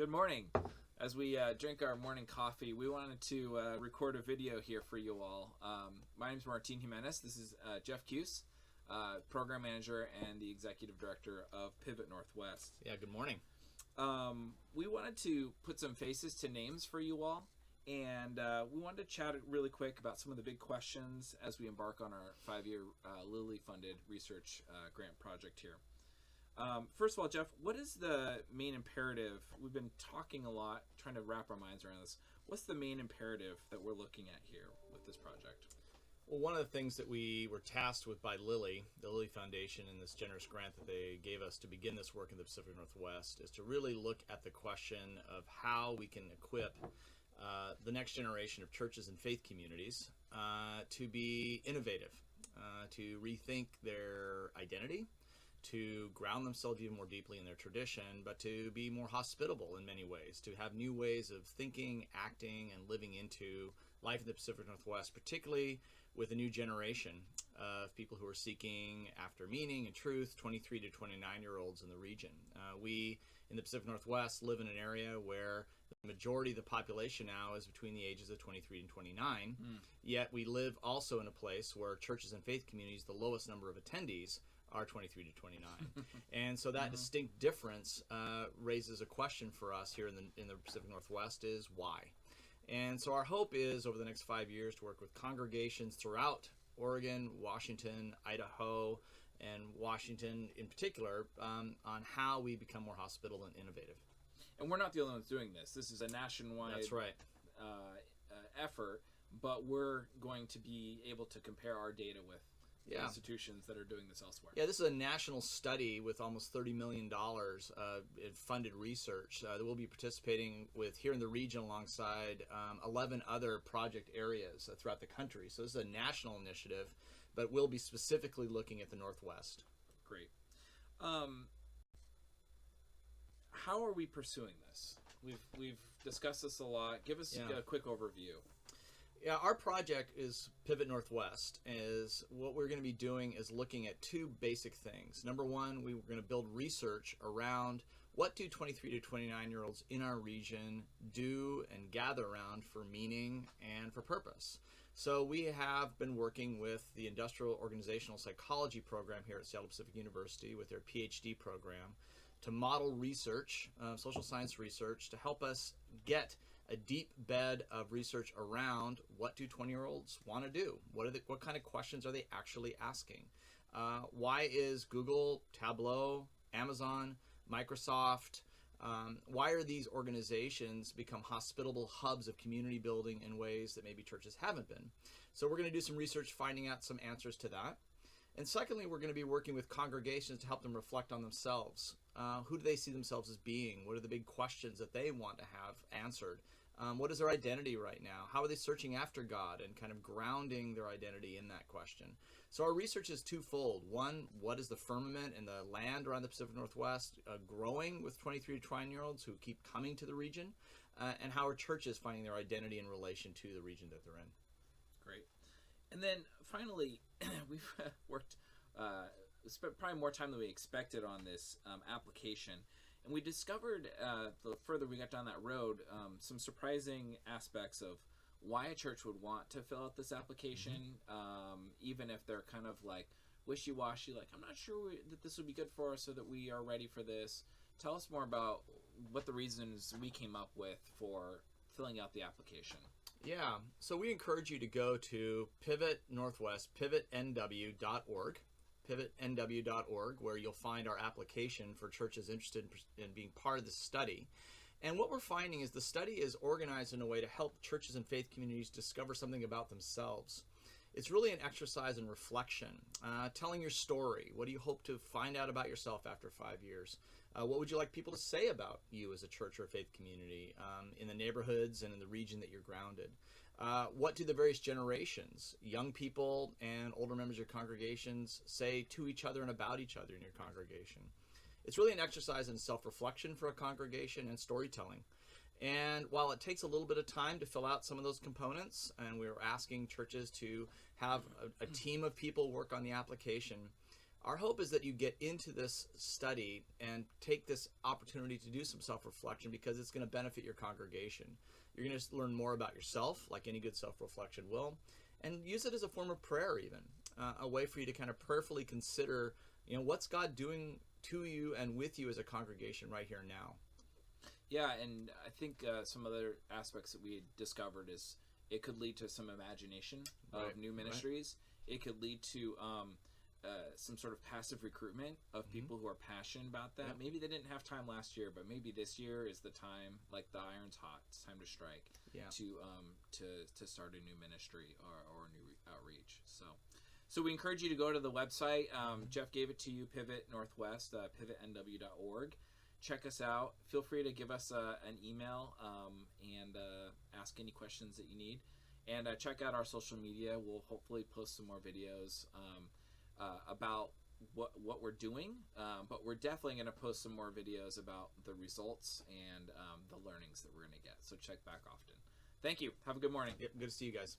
Good morning. As we drink our morning coffee, we wanted to record a video here for you all. My name is Martin Jimenez. This is Jeff Cuse, Program Manager and the Executive Director of Pivot Northwest. Yeah, good morning. We wanted to put some faces to names for you all, and we wanted to chat really quick about some of the big questions as we embark on our 5-year Lilly-funded research grant project here. First of all, Jeff, what is the main imperative? We've been talking a lot, trying to wrap our minds around this. What's the main imperative that we're looking at here with this project? Well, one of the things that we were tasked with by Lilly, the Lilly Foundation, and this generous grant that they gave us to begin this work in the Pacific Northwest, is to really look at the question of how we can equip the next generation of churches and faith communities to be innovative, to rethink their identity, to ground themselves even more deeply in their tradition, but to be more hospitable in many ways, to have new ways of thinking, acting, and living into life in the Pacific Northwest, particularly with a new generation of people who are seeking after meaning and truth, 23 to 29-year-olds in the region. We, in the Pacific Northwest, live in an area where the majority of the population now is between the ages of 23 and 29, yet we live also in a place where churches and faith communities, the lowest number of attendees, are 23 to 29. And so that distinct difference raises a question for us here in the Pacific Northwest is why? And so our hope is over the next 5 years to work with congregations throughout Oregon, Washington, Idaho, and Washington in particular on how we become more hospitable and innovative. And we're not the only ones doing this. This is a nationwide That's right. effort, but we're going to be able to compare our data with institutions that are doing this elsewhere. Yeah, this is a national study with almost $30 million in funded research that we'll be participating with here in the region alongside 11 other project areas throughout the country. So this is a national initiative, but we'll be specifically looking at the Northwest. Great. How are we pursuing this? We've discussed this a lot. Give us a quick overview. Yeah, our project is Pivot Northwest. What we're going to be doing is looking at two basic things. Number one, we're going to build research around what do 23 to 29-year-olds in our region do and gather around for meaning and for purpose. So we have been working with the Industrial Organizational Psychology program here at Seattle Pacific University with their PhD program to model research, social science research, to help us get a deep bed of research around what do 20-year-olds want to do? What kind of questions are they actually asking? Why is Google, Tableau, Amazon, Microsoft, why are these organizations become hospitable hubs of community building in ways that maybe churches haven't been? So we're going to do some research finding out some answers to that. And secondly, we're going to be working with congregations to help them reflect on themselves. Who do they see themselves as being? What are the big questions that they want to have answered? What is their identity right now? How are they searching after God and kind of grounding their identity in that question? So our research is twofold. One, what is the firmament and the land around the Pacific Northwest growing with 23 to 29-year-olds who keep coming to the region? And how are churches finding their identity in relation to the region that they're in? Great. And then finally, we've spent probably more time than we expected on this application. And we discovered, the further we got down that road, some surprising aspects of why a church would want to fill out this application, even if they're kind of like wishy-washy, like, I'm not sure that this would be good for us or that we are ready for this. Tell us more about what the reasons we came up with for filling out the application. Yeah, so we encourage you to go to Pivot Northwest, pivotnw.org. pivotnw.org, where you'll find our application for churches interested in being part of this study. And what we're finding is the study is organized in a way to help churches and faith communities discover something about themselves. It's really an exercise in reflection, telling your story. What do you hope to find out about yourself after 5 years? What would you like people to say about you as a church or faith community in the neighborhoods and in the region that you're grounded? What do the various generations, young people and older members of your congregations, say to each other and about each other in your congregation? It's really an exercise in self-reflection for a congregation and storytelling. And while it takes a little bit of time to fill out some of those components, and we're asking churches to have a team of people work on the application, Our hope is that you get into this study and take this opportunity to do some self-reflection, because it's going to benefit your congregation. You're going to learn more about yourself, like any good self-reflection will, and use it as a form of prayer, even a way for you to kind of prayerfully consider, what's God doing to you and with you as a congregation right here now. Yeah, and I think some other aspects that we discovered is it could lead to some imagination of new ministries. Right. It could lead to some sort of passive recruitment of people who are passionate about that. Yep. Maybe they didn't have time last year, but maybe this year is the time, like the iron's hot, it's time to strike, to start a new ministry or a new outreach. So we encourage you to go to the website. Jeff gave it to you, Pivot Northwest, pivotnw.org. Check us out. Feel free to give us an email and ask any questions that you need. And check out our social media. We'll hopefully post some more videos about what we're doing, but we're definitely going to post some more videos about the results and the learnings that we're going to get. So check back often. Thank you. Have a good morning. Yep, good to see you guys.